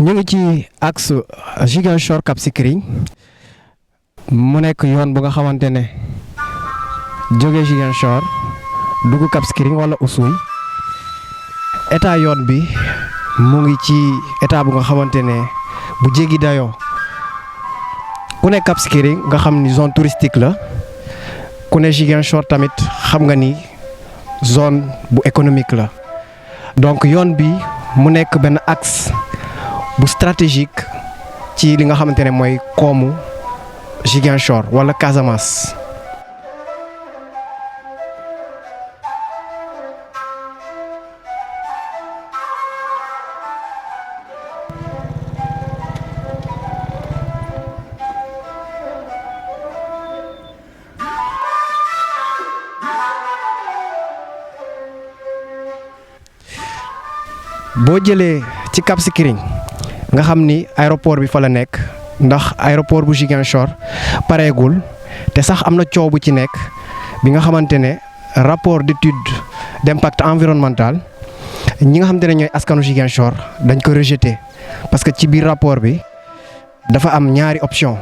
ñu ngi ci axe Ziguinchor Cap Skirring mu nekk yoon bu nga xamante ne jóge Ziguinchor dugg Cap Skirring wala Oussouye état yoon bi mu ngi ci état bu nga xamante ne bu jéggi dayoo ku ne Cap Skirring nga xam ni zone touristique la ku ne Ziguinchor tamit xam nga ni zone bu économique la donc yoon bi mu nekk benn axe bu stratégique ci li nga xamante ne mooy koomu Ziguinchor wala Casamance. boo jëlee ci Cap Skirring nga xam ni aéroport bi fa la nekk ndax aéroport bu Ziguinchor pareegul te sax am na coow bu ci nekk bi nga xamante ne rapport d'étude d'impact environnemental ñi nga xamante ne ñooy askanu Ziguinchor dañ ko rejeté parce que ci biir rapport bi dafa am ñaari option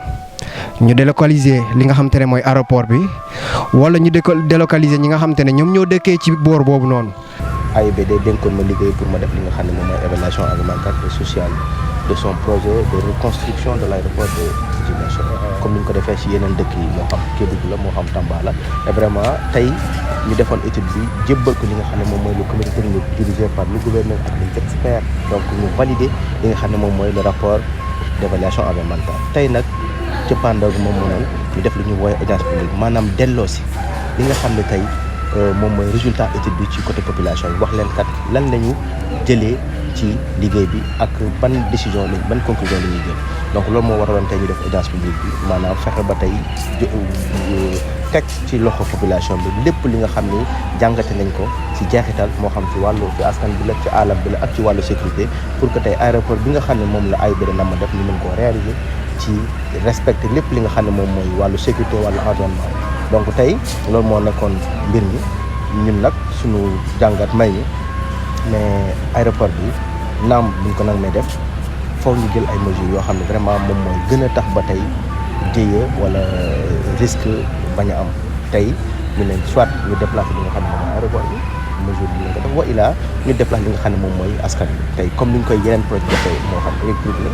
ñu délocaliser li nga xamante ne mooy aéroport bi wala ñu délocaliser ñi nga xamante ne ñoom ñoo dëkkee ci boor boobu noonu. AIBD dénkoon ma liggéey pour ma def li nga xam ne moom mooy évaluation environnementale et sociale de son projet de reconstruction de l'aéroport de Ziguinchor comme ni ñu ko defee ci yeneen dëkk yi moo xam Kédougou la moo xam Tamba la et vraiment tey ñu defoon étude bi jébbal ko li nga xam ne moom mooy le comité technique dirigé par le gouverneur ak les experts donc ñu valider li nga xam ne moom mooy le rapport d'évaluation environnementale tey nag cëppaandaw gi moom mënoon ñu def lu ñu woowe audience publique maanaam delloo si li nga xam ne tey moom mooy résultat étude bi ci côté population bi wax leen kat lan la ñu jëlee ci liggéey bi ak ban décision lañ ban conclusion la ñuy jël donc loolu moo waraloon tey ñu def audience publique bi maanaam fexe ba tey teg ci loxo population bi lépp li nga xam ni jàngate nañ ko ci jeexital moo xam ci wàllu ci askan bi la ci alam bi la ak ci wàllu sécurité pour que tey aéroport bi nga xam ne moom la AIBD na ma def ñu mën koo réaliser ci respecter lépp li nga xam ne moom mooy wàllu sécurité wàllu environnement donc tey loolu moo nekkoon mbir mi ñun nag suñu jàngat may ñi mais aéroport bi naam buñ ko nag may def foofu ñu jël ay mesures yoo xam ne vraiment moom mooy gën a tax ba tey jéye wala risque bañ a am tey ñu leen soit ñu déplacer li nga xam ne moom mooy aéroport bi mesure bi ñu ko def wa ilaa ñu déplacer li nga xam ne moom mooy askan bi tey comme ni ñu koy yeneen projet defee moo xam électrique la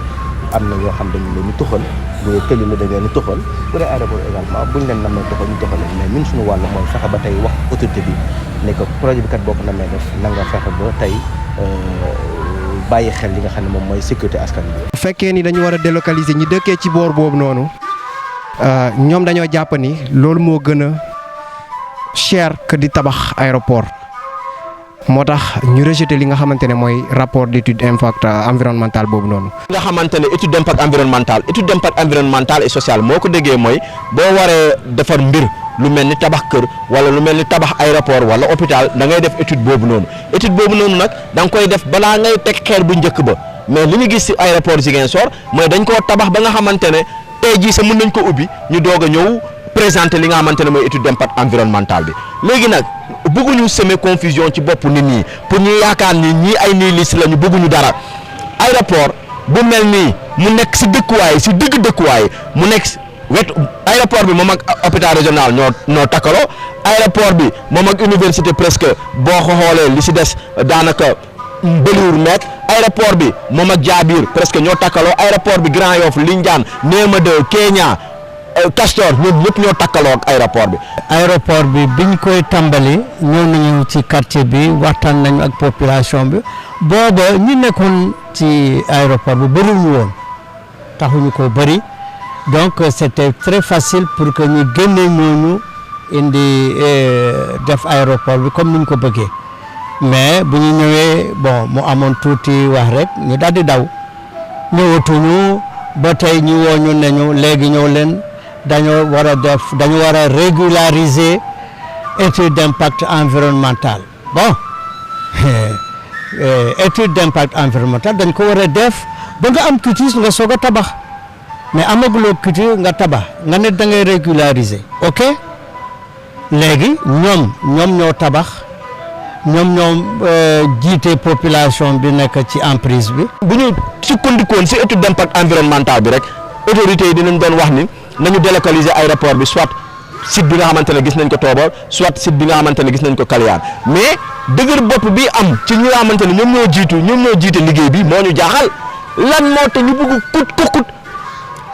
am na yoo xam dañu leen ni tuxal bu dee tëli la dañ leen ni tuxal bu dee aéroport également buñ leen namee tuxal ñu tuxal mais ñun suñu wàll mooy fexe ba tey wax autorité bi ne que projet bi kat boo ko namee def na nga fexe ba tey bàyyi xel li nga xam ne moom mooy sécurité askan bi. bu fekkee ni dañu war a délocaliser ñi dëkkee ci boor boobu noonu ñoom dañoo jàpp ni loolu moo gën a cher que di tabax aéroport moo tax ñu rejeté li nga xamante ne mooy rapport d'étude impact environnemental boobu noonu. nga xamante ne étude d'impact environnemental et social moo ko déggee mooy boo waree defar mbir lu mel ni tabax kër wala lu mel ni tabax aéroport wala hôpital da ngay def étude boobu noonu nag da nga koy def balaa ngay teg xeer bu njëkk ba mais li ñu gis ci aéroport Ziguinchor mooy dañ koo tabax ba nga xamante ne tey jii sa mën nañ ko ubbi ñu doog a ñëw présenter li nga xamante ne mooy étude d'impact environnemental bi léegi nag bëgguñu semer confusion ci bopp nit ñi pour ñu yaakaar ni ñii ay nihiliste la ñu bëgguñu dara aéroport bu mel nii mu nekk ci dëkkuwaay ci digg dëkkuwaay mu nekk wetu aéroport bi moom ak hôpital régional ñoo takkaloo aéroport bi moom ak université presque boo ko xoolee li ci des daanaka bëliwul mètre aéroport bi moom ak Jaabir presque ñoo takkaloo aéroport bi Grand Yoff Lindiane Néma 2 Kenya Castor ñoom ñëpp ñoo takkaloo ak aéroport bi. aéroport bi biñ koy tàmbali ñëw nañu ci quartier bi waxtaan nañu ak population bi booba ñi nekkoon ci aéroport bi bëriwuñu woon taxuñu ko bëri donc c'était très facile pour que ñu génne ñooñu indi def aéroport bi comme niñ ko bëggee mais bu ñu ñëwee bon mu amoon tuuti wax rek ñu daal di daw ñëwatuñu ba tey ñu woo ñu ne ñu léegi ñëw leen. dañu war a régulariser étude d'impact environnemental bon étude d'impact environnemental dañ ko war a def ba nga am quitus nga soog a tabax mais amaguloo quitus nga tabax nga ne da ngay régulariser ok léegi ñoom ñoo tabax ñoom jiite population bi nekk ci emprise bi. bu ñu sukkandikoon si étude d'impact environnemental bi rek autorités yi dinañ doon wax ni nañu délocaliser aéroport bi soit site bi nga xamante ne gis nañ ko Tobor soit site bi nga xamante ne gis nañ ko Kaliane mais dëgër bopp bi am ci ñi nga xamante ne ñoom ñoo jiite liggéey bi moo ñu jaaxal lan moo te ñu bëgg kut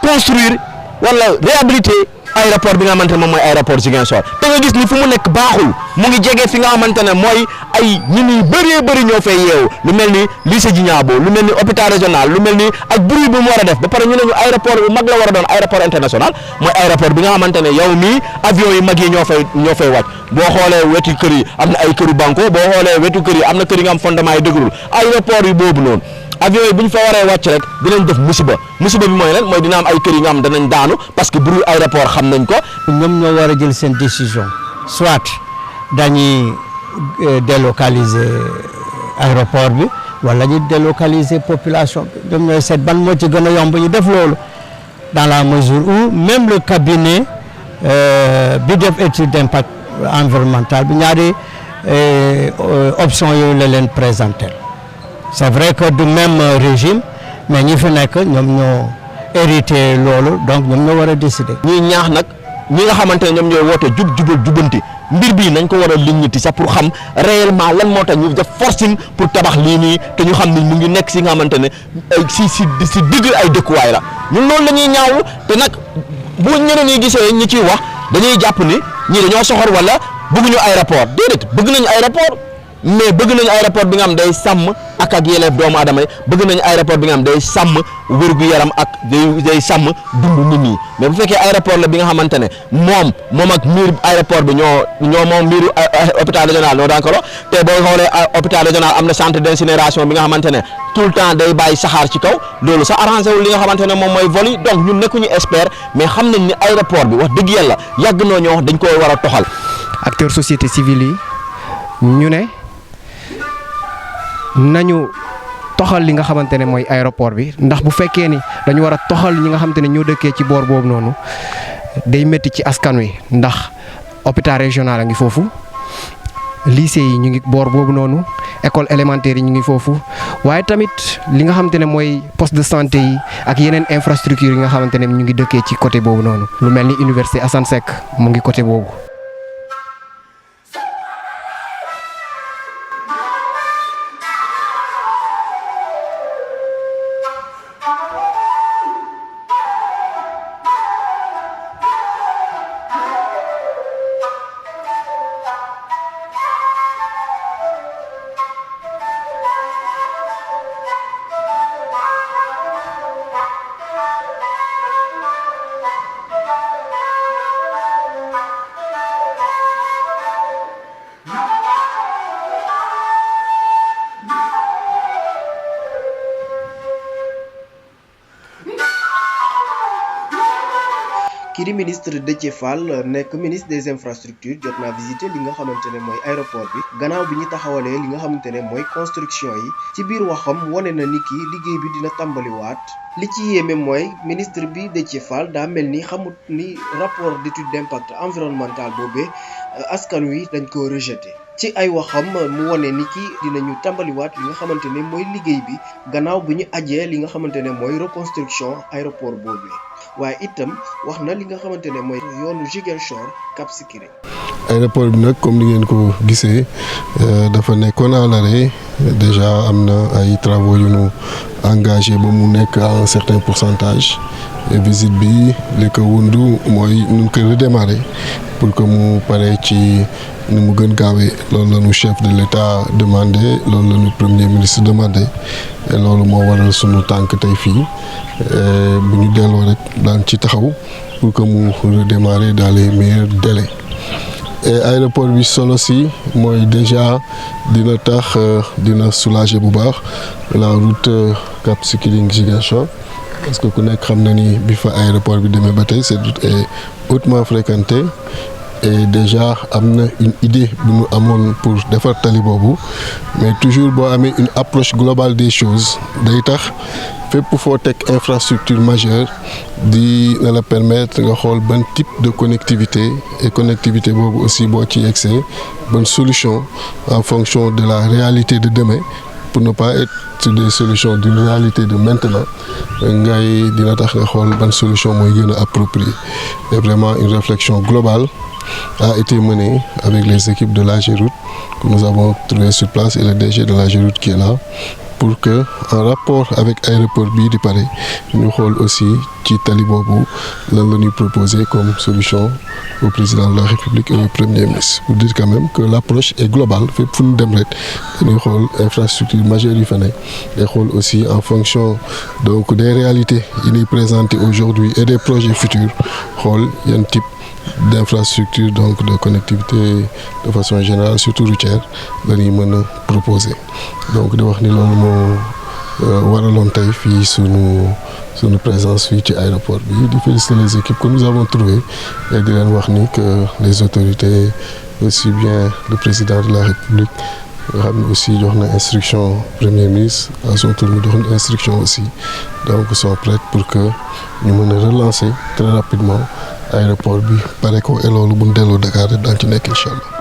construire wala réhabiliter aéroport bi nga xamante ne moom mooy aéroport Ziguinchor te nga gis ni fu mu nekk baaxul mu ngi jege fi nga xamante ne mooy ay ñi ñuy bëri ñoo fay yeewu lu mel ni lycée Djignabo lu mel ni hôpital régional lu mel ni ak bruit bi mu war a def ba pare ñu ne ñu aéroport bu mag la war a doon aéroport international mooy aéroport bi nga xamante ne yow mii avion yu mag yi ñoo fay wàcc boo xoolee wetu kër yi am na ay këru banco boo xoolee wetu kër yi am na kër yi nga am fondement yi dëgërul aéroport yi boobu noonu avion yi bu ñu fa waree wàcc rek dinañ def musiba bi mooy lan mooy dina am ay kër yi nga xam danañ daanu parce que bruit aéroport xam nañ ko. ñoom ñoo war a jël seen décision soit dañuy délocaliser aéroport bi wala ñu délocaliser population bi ñoom ñooy seet ban moo ci gën a yomb ñu def loolu dans la mesure où même le cabinet bi def étude d'impact environnemental bi ñaari option yooyu la leen présenté. C'est vrai que du même régime mais ñi fi nekk ñoom ñoo hérité loolu donc ñoom ñoo war a décider. ñuy ñaax nag ñi nga xamante ne ñoom ñooy woote jubal jubanti mbir bii nañ ko war a liññiti sax pour xam réellement lan moo tax ñu def forcing pour tabax lii nii te ñu xam ni mu ngi nekk si nga xamante ne si digg ay dëkkuwaay la ñun loolu la ñuy ñaawlu te nag bu ñeneen ñi gisee ñi ciy wax dañuy jàpp ni ñii dañoo soxor wala bëgguñu aéroport déedéet bëgg nañu aéroport. mais bëgg nañu aéroport bi nga xam day sàmm ak yelleef doomu aadama yi bëgg nañu aéroport bi nga xam day sàmm wér-gu-yaram ak day sàmm dund nit ñi mais bu fekkee aéroport la bi nga xamante ne moom ak miir aéroport bi ñoo moom miiru hôpital régional ñoo daanaka te boo xoolee hôpital régional am na centre d'incinération bi nga xamante ne tout le temps day bàyyi saxaar ci kaw loolu sax arrangé wul li nga xamante ne moom mooy vol yi donc ñun nekkuñu expert mais xam nañ ni aéroport bi wax dëgg yàlla yàgg noo ñoo wax dañ koy war a toxal. acteurs société civile yi ñu ne. nañu toxal li nga xamante ne mooy aéroport bi ndax bu fekkee ni dañu war a toxal ñi nga xamante ne ñoo dëkkee ci boor boobu noonu day métti ci askan wi ndax hôpital régional a ngi foofu lycée yi ñu ngi boor boobu noonu école élémentaire yi ñu ngi foofu waaye tamit li nga xamante ne mooy poste de santé yi ak yeneen infrastructure yi nga xamante ne ñu ngi dëkkee ci côté boobu noonu lu mel ni université Assane Seck mu ngi côté boobu. kii di ministre Déthié Fall nekk ministre des infrastructures jot naa visiter li nga xamante ne mooy aéroport bi gannaaw bi ñu taxawalee li nga xamante ne mooy construction yi ci biir waxam wane na ni ki liggéey bi dina tàmbaliwaat li ci yéeme mooy ministre bi Déthié Fall daa mel ni xamut ni rapport d'étude d'impact environnemental boobee askan wi dañ ko rejeté ci ay waxam mu wane ni ki dinañu tàmbaliwaat li nga xamante ne mooy liggéey bi gannaaw bi ñu ajee li nga xamante ne mooy reconstruction aéroport boobee waaye itam wax na li nga xamante ne mooy yoonu Ziguinchor Cap Skirring. aéroport bi nag comme ni ngeen ko gisee dafa nekkoon à l'arrêt déjà am na ay travaux yu nu engagé ba mu nekk à un certain pourcentage et visite bi li ko wundu mooy nu ko redémarrer pour que mu pare ci ni mu gën gaawee loolu la ñu chef de l'État demandé loolu la ñu premier ministre demandé et loolu moo waral sunu tànk tey fii bu ñu delloo rek daan ci taxaw pour que mu redémarrer dans les meilleurs délais. et aéroport bi solo si mooy déjà dina tax dina soulager bu baax la route Cap Skirring Ziguinchor parce que ku nekk xam na ni bi fa aéroport bi demee ba tey cette route est hautement fréquentée et déjà am na une idée bu ñu amoon pour defar tali boobu mais toujours boo amee une approche globale des choses day tax fépp foo teg infrastructure majeure na la permettre nga xool ban type de connectivité et connectivité boobu aussi boo ci yegsee bonne solution en fonction de la réalité de demain pour ne pas être sur des solutions d'une réalité de maintenant ngay dina tax nga xool ban solution mooy gën a appropriée et vraiment une réflexion globale a été menée avec les équipes de l'AGEROUTE que nous avons trouvé sur place et le DG de l'AGEROUTE qui est là pour que en rapport avec aéroport bii di pare ñu xool aussi ci tali boobu lan la ñuy proposer comme solution au président de la République et au Premier ministre pour dire quand même que l'approche est globale fépp fu ñu dem rek dañuy xool infrastructure majeure yi fa ne day xool aussi en fonction donc des réalités yi ñuy présenter aujourd'hui et des projets futurs xool yan type d'infrastructure donc de connectivité de façon générale surtout routière la ñuy mën a proposer donc di wax ni loolu moo waraloon tey fii sunu présence fii ci aéroport bi di féliciter les équipes que nous avons trouvées et di leen wax ni que les autorités aussi bien le président de la République nga xam ne aussi jox na instruction premier ministre à son tour mu jox na instruction aussi donc sont prêtes pour que ñu mën a relancer très rapidement aéroport bi pare ko et loolu bu ñu delloo Dakar rek daan ci nekk incha allah.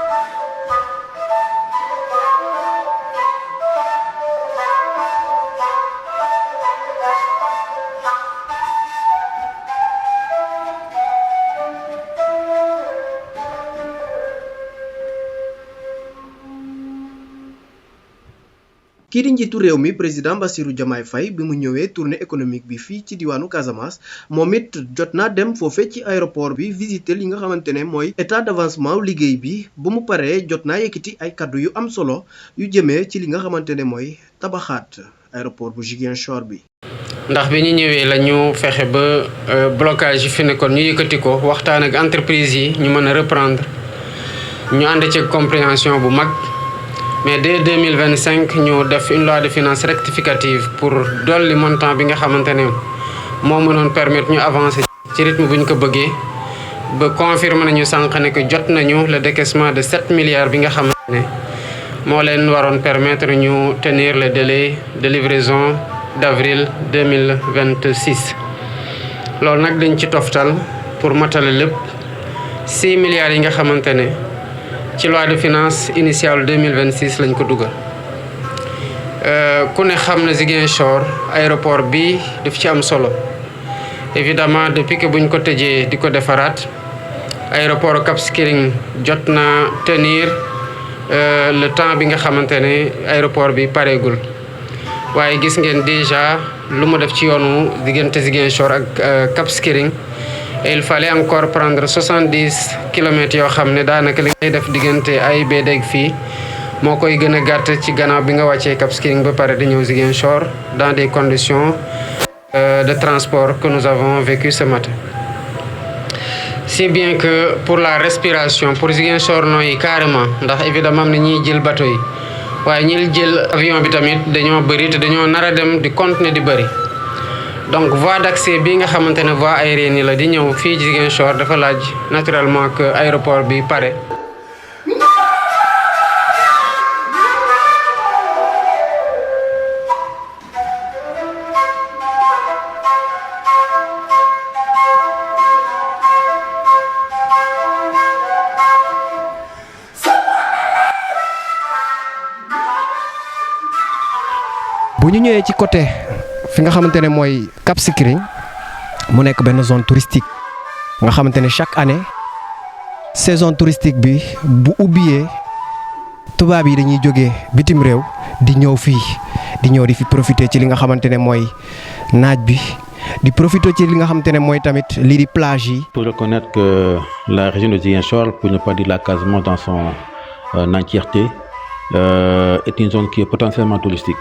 kii di njiitu réew mi président Bassirou Diomaye Faye bi mu ñëwee tournée économique bi fii ci diwaanu Casamance moom it jot naa dem foofe ci aéroport bi visiter li nga xamante ne mooy état d'avancement liggéey bi bu mu paree jot naa yëkkati ay kaddu yu am solo yu jëmee ci li nga xamante ne mooy tabaxaat aéroport bu Ziguinchor bi. ndax bi ñu ñëwee la ñu fexe ba blocage yi fi nekkoon ñu yëkkati ko waxtaan ak entreprise yi ñu mën a reprendre ñu ànd ci compréhension bu mag. mais dès 2025 ñu def une loi de finances rectificative pour dolli montant bi nga xamante ne moo mënoon permettre ñu avancer ci rythme bu ñu ko bëggee ba confirmer nañu sànq ne que jot nañu le décaissement de 7 milliards bi nga xamante ne moo leen waroon permettre ñu tenir le délai de livraison d'avril 2026. loolu nag dañ ci toftal pour matale lépp 6 milliards yi nga xamante ne ci loi de finances initiale 2026 lañ ko dugal ku ne xam na Ziguinchor aéroport bi daf ci am solo évidemment depuis que buñ ko tëjee di ko defaraat aéroport Cap Skirring jot na tenir le temps bi nga xamante ne aéroport bi pareegul waaye gis ngeen déjà lu mu def ci yoonu diggante Ziguinchor ak Cap Skirring et il fallait encore prendre 70 kilomètres yoo xam ne daanaka li ngay def diggante AIBD ak fii moo koy gën a gàtt ci gannaaw bi nga wàccee Cap Skirring ba pare di ñëw Ziguinchor dans des conditions de transport que nous avons vécu ce matin. Si bien que pour la respiration pour Ziguinchor nooyi carrément ndax évidemment am na ñiy jël bateau yi waaye ñi jël avion bi tamit dañoo bëri te dañoo nar a dem di continuer di bëri. donc voie d'accès bi nga xamante ne voie aérienne yi la di ñëw fii Ziguinchor dafa laaj naturellement que aéroport bi pare. bu ñu ñëwee ci côté fi nga xamante ne mooy Cap Skirring mu nekk benn zone touristique nga xamante ne chaque année saison touristique bi bu ubbiyee tubaab yi dañuy jógee bitim réew di ñëw fii di ñëw di fi profiter ci li nga xamante ne mooy naaj bi di profiter ci li nga xamante ne mooy tamit lii di plage yi. Pour reconnaître que la région de Ziguinchor, pour ne pas dire la Casamance dans son entièreté, est une zone qui est potentiellement touristique.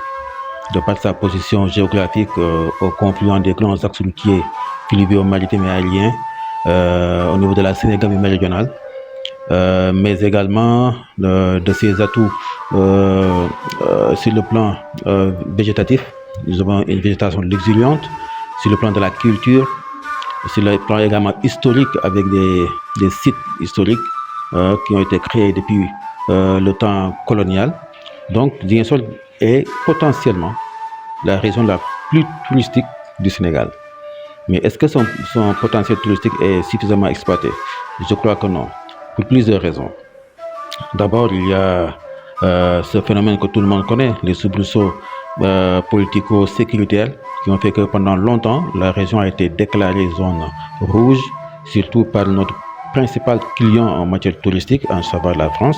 De par sa position géographique au confluent des grands axes routiers fluvio-maritimes et aériens au niveau de la Sénégambie méridionale, mais également de ses atouts sur le plan végétatif. Nous avons une végétation luxuriante, sur le plan de la culture, sur le plan également historique avec des sites historiques qui ont été créés depuis le temps colonial. Donc, Ziguinchor est potentiellement la région la plus touristique du Sénégal. Mais est-ce que son potentiel touristique est suffisamment exploité? Je crois que non, pour plusieurs raisons. D'abord, il y a ce phénomène que tout le monde connaît, les soubresauts politico-sécuritaires, qui ont fait que pendant longtemps, la région a été déclarée zone rouge, surtout par notre principal client en matière touristique, à savoir la France,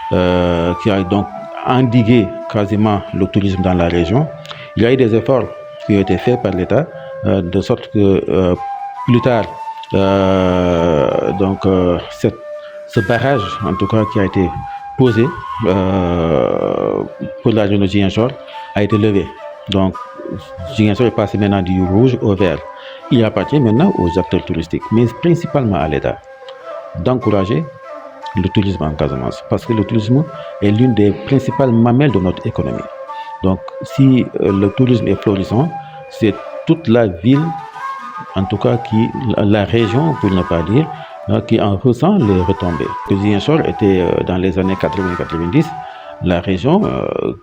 qui a donc endigué quasiment le tourisme dans la région. Il y a eu des efforts qui ont été faits par l'État, de sorte que plus tard, ce barrage, en tout cas, qui a été posé pour la région de Ziguinchor, a été levé. Donc, Ziguinchor est passé maintenant du rouge au vert. Il appartient maintenant aux acteurs touristiques, mais principalement à l'État, d'encourager le tourisme en Casamance, parce que le tourisme est l'une des principales mamelles de notre économie. Donc, si le tourisme est florissant, c'est toute la ville, en tout cas la région, pour ne pas dire, qui en ressent les retombées. Ziguinchor était dans les années 80-90 la région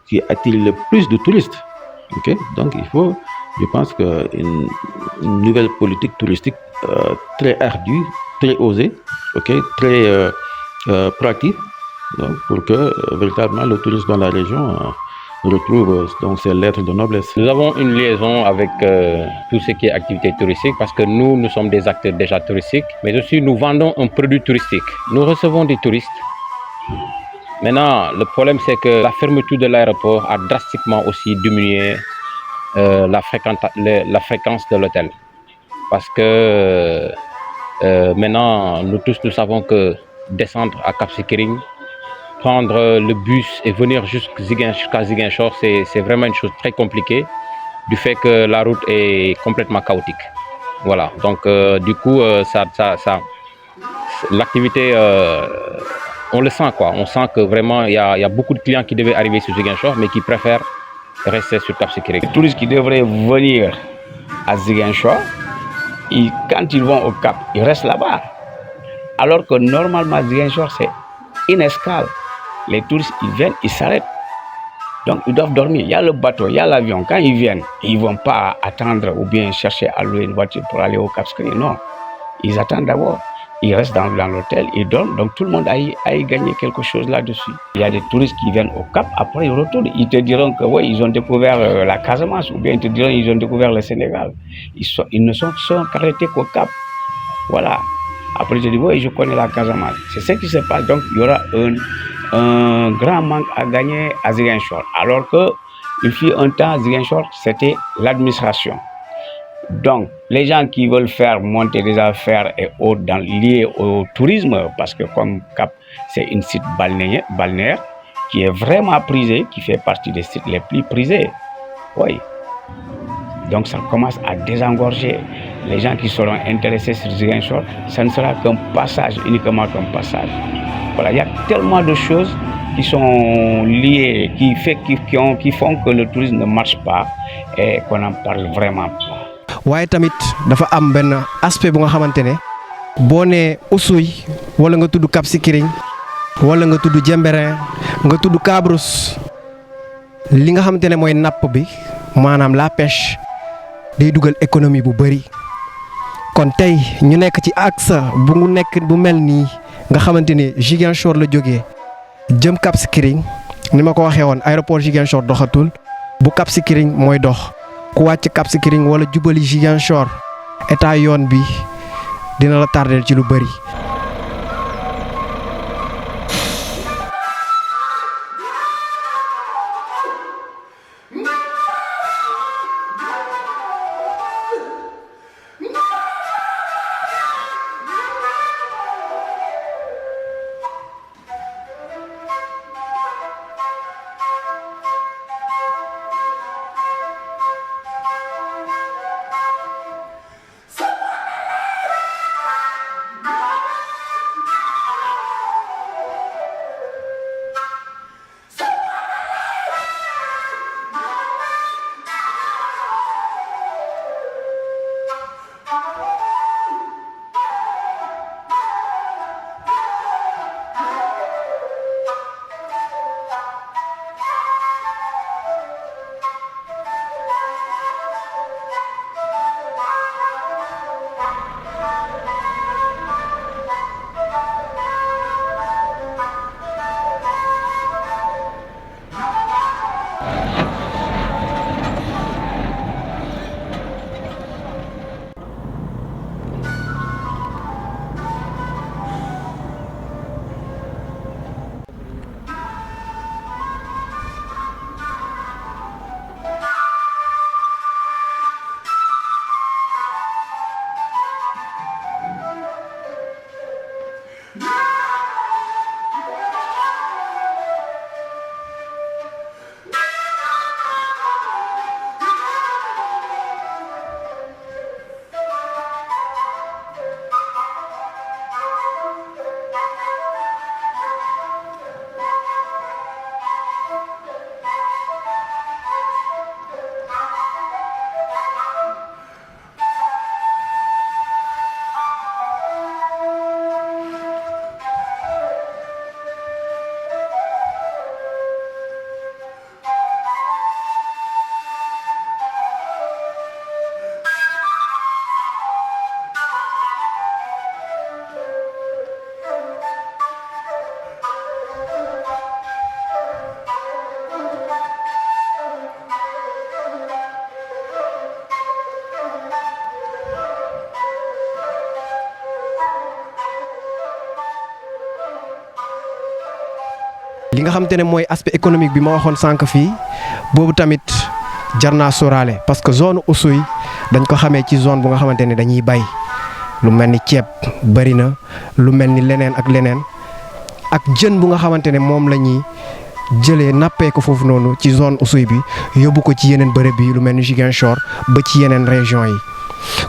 qui attire le plus de touristes. Okay? Donc, il faut, je pense qu'une nouvelle politique touristique très ardue, très osée, très proactive, donc, pour que véritablement le tourisme dans la région retrouve donc ses lettres de noblesse. Nous avons une liaison avec tout ce qui est activité touristique parce que nous sommes des acteurs déjà touristiques, mais aussi nous vendons un produit touristique. Nous recevons des touristes. Maintenant, le problème c'est que la fermeture de l'aéroport a drastiquement aussi diminué la fréquence de l'hôtel. Parce que maintenant, nous tous nous savons que descendre à Cap Skirring, prendre le bus et venir jusqu'à Ziguinchor, c'est vraiment une chose très compliquée du fait que la route est complètement chaotique. Voilà, donc du coup, l'activité, on le sent quoi. On sent que vraiment il y a beaucoup de clients qui devaient arriver sur Ziguinchor mais qui préfèrent rester sur Cap Skirring. Les touristes qui devraient venir à Ziguinchor, quand ils vont au Cap, ils restent là-bas. Alors que normalement Ziguinchor c'est une escale. Les touristes, ils viennent, ils s'arrêtent. Donc, ils doivent dormir. Il y a le bateau, il y a l'avion. Quand ils viennent, ils ne vont pas attendre ou bien chercher à louer une voiture pour aller au Cap Skirring. Non. Ils attendent d'abord. Ils restent dans l'hôtel, ils dorment. Donc, tout le monde a y gagné quelque chose là-dessus. Il y a des touristes qui viennent au Cap, après ils retournent. Ils te diront que oui, ils ont découvert la Casamance ou bien ils te diront qu'ils ont découvert le Sénégal. Ils ne sont arrêtés qu'au Cap. Voilà. Après, je dis oui, je connais la Casamance. C'est ce qui se passe. Donc, il y aura un grand manque à gagner à Ziguinchor. Alors qu'il fut un temps, Ziguinchor, c'était l'administration. Donc, les gens qui veulent faire monter des affaires et autres liées au tourisme, parce que comme Cap, c'est un site balnéaire qui est vraiment prisé, qui fait partie des sites les plus prisés. Oui. Donc, ça commence à désengorger. Les gens qui seront intéressés sur Ziguinchor, ça ne sera qu'un passage, uniquement qu'un passage. Voilà, il y a tellement de choses qui sont liées, qui font que le tourisme ne marche pas et qu'on n'en parle vraiment pas. waaye tamit dafa am benn aspect bu nga xamante ne boo nee Oussouye wala nga tudd Cap Skirring wala nga tudd Diembéring nga tudd Cabrousse li nga xamante ne mooy napp bi maanaam la pêche day dugal économie bu bëri kon tey ñu nekk ci axe bu mel nii nga xamante ne Ziguinchor la jógee jëm Cap Skirring ni ma ko waxee woon aéroport Ziguinchor doxatul bu Cap Skirring mooy dox ku wàcc Cap Skirring wala jubali Ziguinchor état yoon bi dina la tardel ci lu bëri. li nga xamante ne mooy aspect économique bi ma waxoon sànq fii boobu tamit jar naa sóoraale parce que zone Oussouye dañ ko xamee ci zone bu nga xamante ne dañuy bay lu mel ni ceeb bëri na lu mel ni leneen ak leneen ak jën bu nga xamante ne moom la ñuy jëlee nappee ko foofu noonu ci zone Oussouye bi yóbbu ko ci yeneen bërëb yi lu mel ni Ziguinchor ba ci yeneen région yi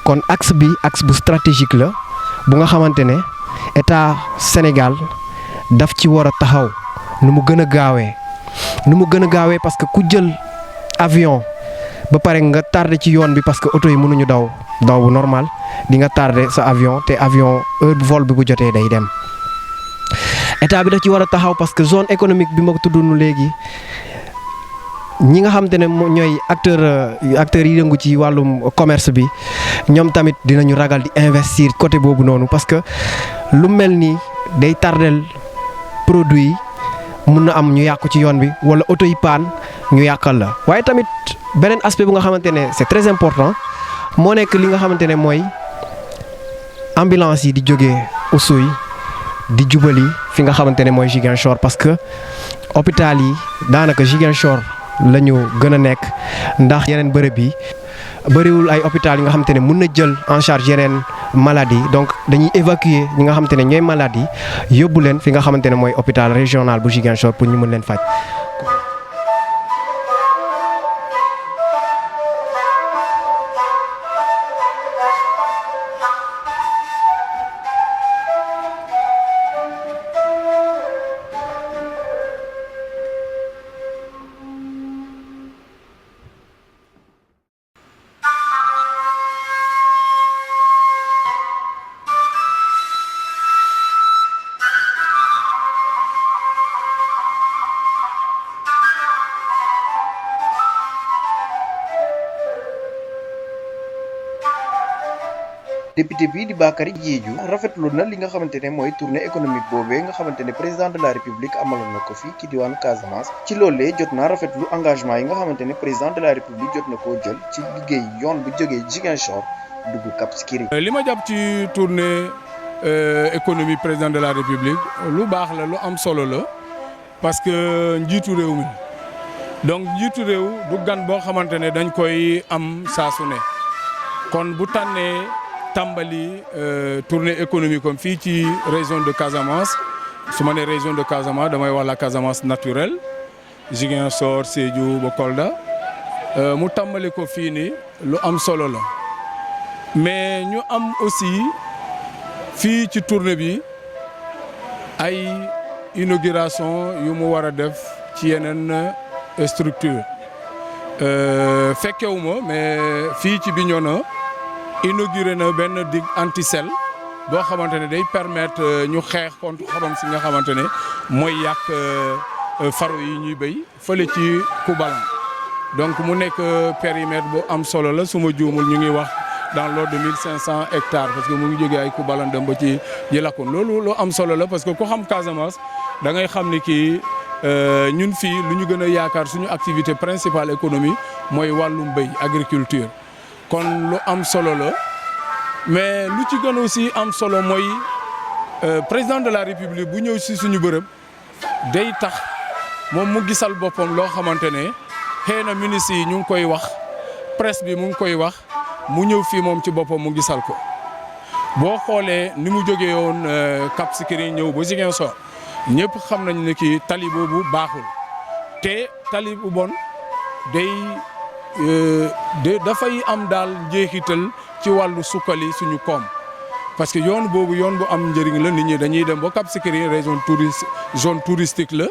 kon axe bi axe bu stratégique la bu nga xamante ne état Sénégal daf ci war a taxaw nu mu gën a gaawee parce que ku jël avion ba pare nga tardé ci yoon bi parce que oto yi mënuñu daw bu normal di nga tardé sa avion te avion heure vol bi bu jotee day dem état bi daf ci war a taxaw parce que zone économique bi ma ko tuddunu léegi ñi nga xamante ne ñooy acteurs yi yëngu ci wàllum commerce bi ñoom tamit dinañu ragal di investir côté boobu noonu parce que lu mel ni day tardel produit yi mun na am ñu yàqu ci yoon bi wala oto yi paan ñu yàqal la waaye tamit beneen aspect bu nga xamante ne c'est très important moo nekk li nga xamante ne mooy ambulance yi di jógee Oussouye di jubali fi nga xamante ne mooy Ziguinchor parce que hôpital yi daanaka Ziguinchor la ñu gën a nekk ndax yeneen bërëb yi bëriwul ay hôpital yi nga xamante ne mun na jël en charge yeneen maladie donc dañuy évacuer ñi nga xamante ne ñooy maladie yóbbu leen fi nga xamante ne mooy hôpital régional bu Ziguinchor pour ñu mën leen faj. député bi di Bakary Diédhiou rafetlu na li nga xamante ne mooy tournée économique boobee nga xamante ne président de la république amaloon na ko fii ci diwaanu Casamance ci loolee jot naa rafetlu engagement yi nga xamante ne président de la république jot na koo jël ci liggéey yoon bu jógee Ziguinchor dugg Cap Skirring. li ma jàpp ci tournée économie président de la république lu baax la lu am solo la parce que njiitu réew mi donc njiitu réew du gan boo xamante ne dañ koy am saa su ne kon bu tànnee tàmbali tournée économique comme fii ci région de Casamance su ma nee région de Casamance damay wax la Casamance naturelle Ziguinchor Sédhiou ba Kolda mu tàmbali ko fii nii lu am solo la mais ñu am aussi fii ci tournée bi ay inauguration yu mu war a def ci yeneen structure fekkewuma mais fii ci Bignona inauguré na benn digue anti-sel boo xamante ne day permettre ñu xeex contre xorom si nga xamante ne mooy yàq faro yi ñuy béy fële ci Koubalan donc mu nekk périmètre bu am solo la su ma juumul ñu ngi wax dans l'ordre de 1500 hectares parce que mu ngi jógee ay Koubalan dem ba ci Djilakhoune loolu lu am solo la parce que ku xam Casamance da ngay xam ni kii ñun fii lu ñu gën a yaakaar suñu activité principale économie mooy wàllum béy agriculture kon lu am solo la mais lu ci gën aussi am solo mooy président de la république bu ñëw si suñu bërëb day tax moom mu gisal boppam loo xamante ne xëy na ministres yi ñu ngi koy wax presse bi mu ngi koy wax mu ñëw fii moom ci boppam mu gisal ko boo xoolee ni mu jógee woon Cap Skirring ñëw ba Ziguinchor ñëpp xam nañ ne kii tali boobu baaxul te tali bu bon dafay am daal njeexital ci wàllu sukkali suñu koom parce que yoon boobu yoon bu am njëriñ la nit ñi dañuy dem ba Cap Skirring zone touristique la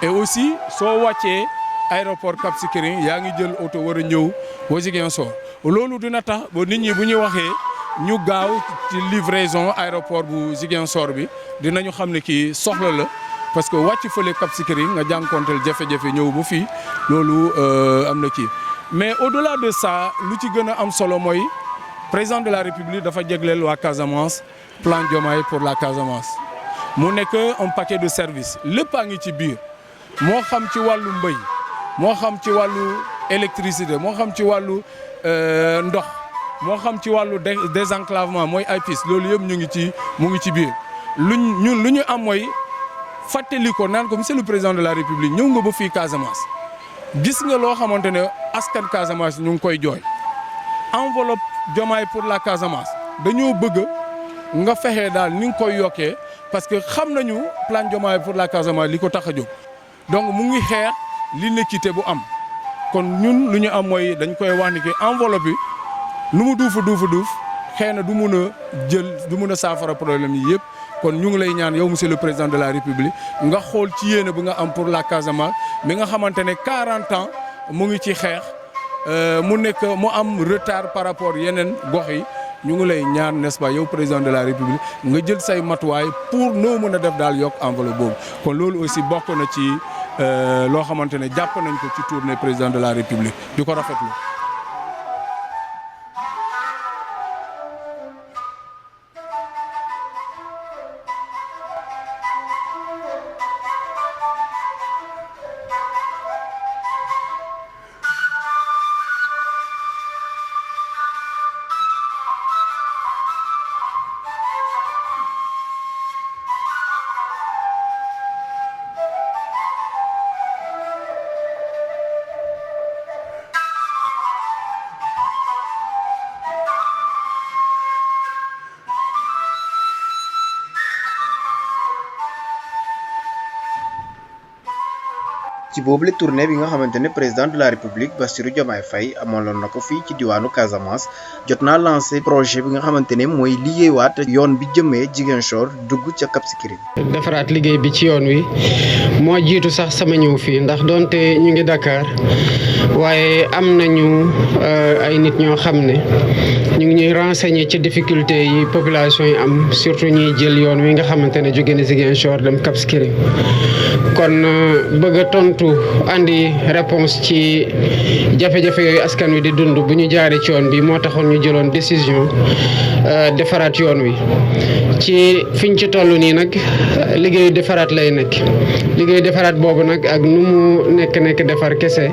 et aussi soo wàccee aéroport Cap Skirring yaa ngi jël oto war a ñëw ba Ziguinchor loolu dina tax ba nit ñi bu ñu waxee ñu gaaw ci livraison aéroport bu Ziguinchor bi dinañu xam ne kii soxla la parce que wàcc fële Cap Skirring nga jànkonteel jafe-jafe ñëw ba fii loolu am na kii mais au-delà de ça lu ci gën a am solo mooy président de la République dafa jégleel waa Casamance plan Diomaye pour la Casamance mu nekk un paquet de services lépp a ngi ci biir moo xam ci wàllu mbëy moo xam ci wàllu électricité moo xam ci wàllu ndox moo xam ci wàllu désenclavement mooy ay piste loolu yëpp mu ngi ci biir lu ñu am mooy fàttali ko naan ko monsieur le président de la république ñëw nga ba fii Casamance gis nga loo xamante ne askan Casamance ñu ngi koy jooy enveloppe Diomaye pour la Casamance dañoo bëgg nga fexe daal ni nga koy yokkee parce que xam nañu plan Diomaye pour la Casamance li ko tax a jóg donc mu ngi xeex l'inéquité bu am kon ñun lu ñu am mooy dañ koy wax ni que enveloppe bi lu mu duuf xëy na du mun a saafara problème yi yëpp kon ñu ngi lay ñaan yow monsieur le président de la république nga xool ci yéene bu nga am pour la Casamance mi nga xamante ne 40 ans mu ngi ci xeex mu am retard par rapport yeneen gox yi ñu ngi lay ñaan n'est-ce pas yow président de la république nga jël say matuwaay pour noo mën a def daal yokk enveloppe boobu kon loolu aussi bokk na ci loo xamante ne jàpp nañ ko ci tournée président de la république di ko rafetlu. ci boobule tournée bi nga xamante ne président de la république Bassirou Diomaye Faye amaloon na ko fii ci diwaanu Casamance jot naa lancé projet bi nga xamante ne mooy liggéeywaat yoon bi jëmee Ziguinchor dugg ca Cap Skirring. defaraat liggéey bi ci yoon wi moo jiitu sax sama ñëw fii ndax donte ñu ngi Dakar waaye am nañu ay nit ñoo xam ne ñu ngi ñuy renseigner ci difficulté yi population yi am surtout ñuy jël yoon wi nga xamante ne jóge na Ziguinchor dem Cap Skirring kon bëgg a tontu andi réponse ci jafe-jafe yooyu askan wi di dund bu ñu jaaree ci yoon bi moo taxoon ñu jëloon décision defaraat yoon wi ci fiñ ci toll nii nag liggéeyu defaraat lay nekk liggéeyu defaraat boobu nag ak nu mu nekk defar kese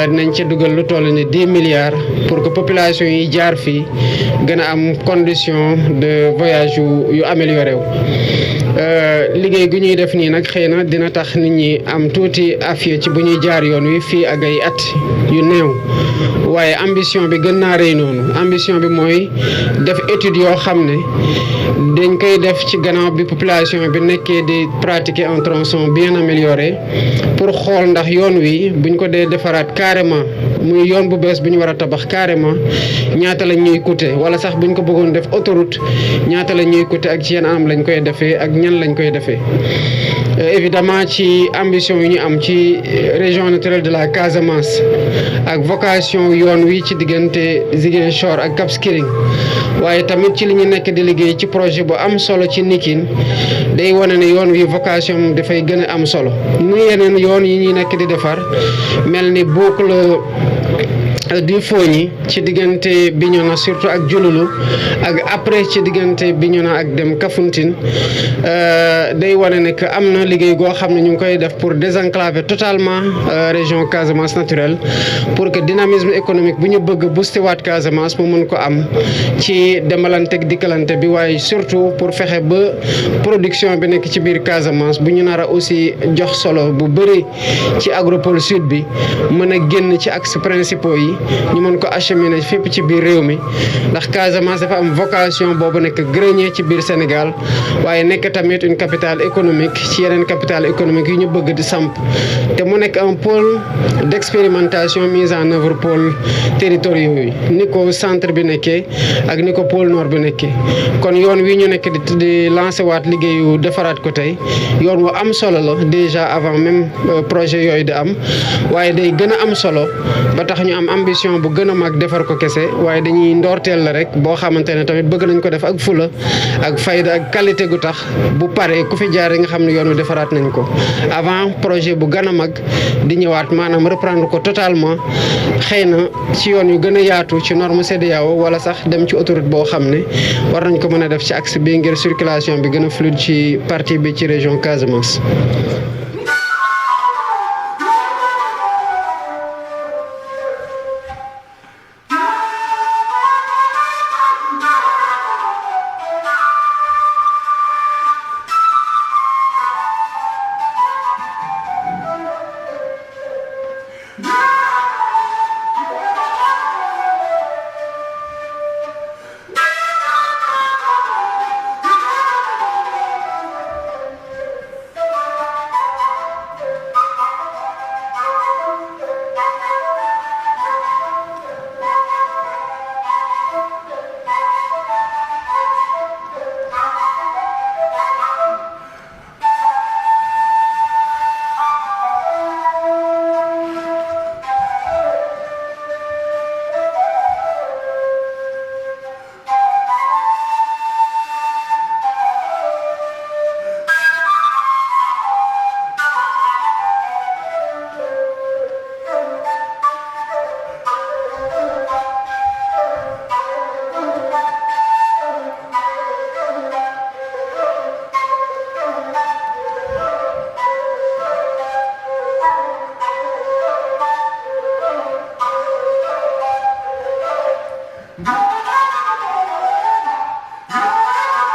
dinañ ci dugal lu toll ni 10 milliards pour que population yi jaar fii gën a am condition de voyage yu amélioré wu liggéey gu ñuy def nii nag xëy na dina tax nit ñi am tuuti affaire ci bu ñuy jaar yoon wi fii ak ay at yu néew waaye ambition bi gën naa rëy noonu ambition bi mooy def étude yoo xam ne dañ koy def ci gannaaw bi population bi nekkee di pratiquer un tronçon bien amélioré pour xool ndax yoon wi buñ ko dee defaraat carrément muy yoon bu bees bu ñu war a tabax carrément ñaata lañ ñuy coûter wala sax buñ ko bëggoon def autoroute ñaata lañ ñuy coûter ak ci yenn anam lañ koy defee ak ñan lañ koy defee. Évidemment ci ambition yi ñu am ci région naturelle de la Casamance ak vocation yoon wi ci diggante Ziguinchor ak Cap Skirring waaye tamit ci li ñu nekk di liggéey ci projet bu am solo ci Nikin day wane ne yoon wi vocation dafay gën a am solo nu yeneen yoon yi ñuy nekk di defar mel ni boucle di Fogni ci diggante Bignona surtout ak Diouloulou ak après ci diggante Bignona ak dem Kafountine day wane ne que am na liggéey goo xam ne ñu ngi koy def pour désenclaver totalement région Casamance naturelle pour que dynamisme économique bu ñu bëgg booster waat Casamance mu mën ko am ci demalante ak dikkalante bi waaye surtout pour fexe ba production bi nekk ci biir Casamance bu ñu nar a aussi jox solo bu bëri ci agropole sud bi mën a génn ci axes principaux yi ñu mën ko acheminer fépp ci biir réew mi ndax Casamance dafa am vocation boobu nekk grenier ci biir Sénégal waaye nekk tamit une capitale économique ci yeneen capitale économique yi ñu bëgg di samp te mu nekk un pôle d'expérimentation mise en œuvre pôle territoriaux yi ni ko centre bi nekkee ak ni ko pôle nord bi nekkee kon yoon wi ñu nekk di lancer waat liggéeyu defaraat ko tey yoon wu am solo la déjà avant même projet yooyu di am waaye day gën a am solo ba tax ñu am ambition bu gën a mag defar ko kese waaye dañuy ndoorteel la rek boo xamante ne tamit bëgg nañ ko def ak fula ak fayda ak qualité gu tax bu pare ku fi jaar nga xam ne yoon wi defaraat nañ ko avant projet bu gën a mag di ñëwaat maanaam reprendre ko totalement xëy na ci yoon yu gën a yaatu ci norme CEDEAO wala sax dem ci autoroute boo xam ne war nañ ko mën a def ci axe bi ngir circulation bi gën a fluide ci partie bi ci région Casamance.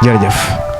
jërëjëf.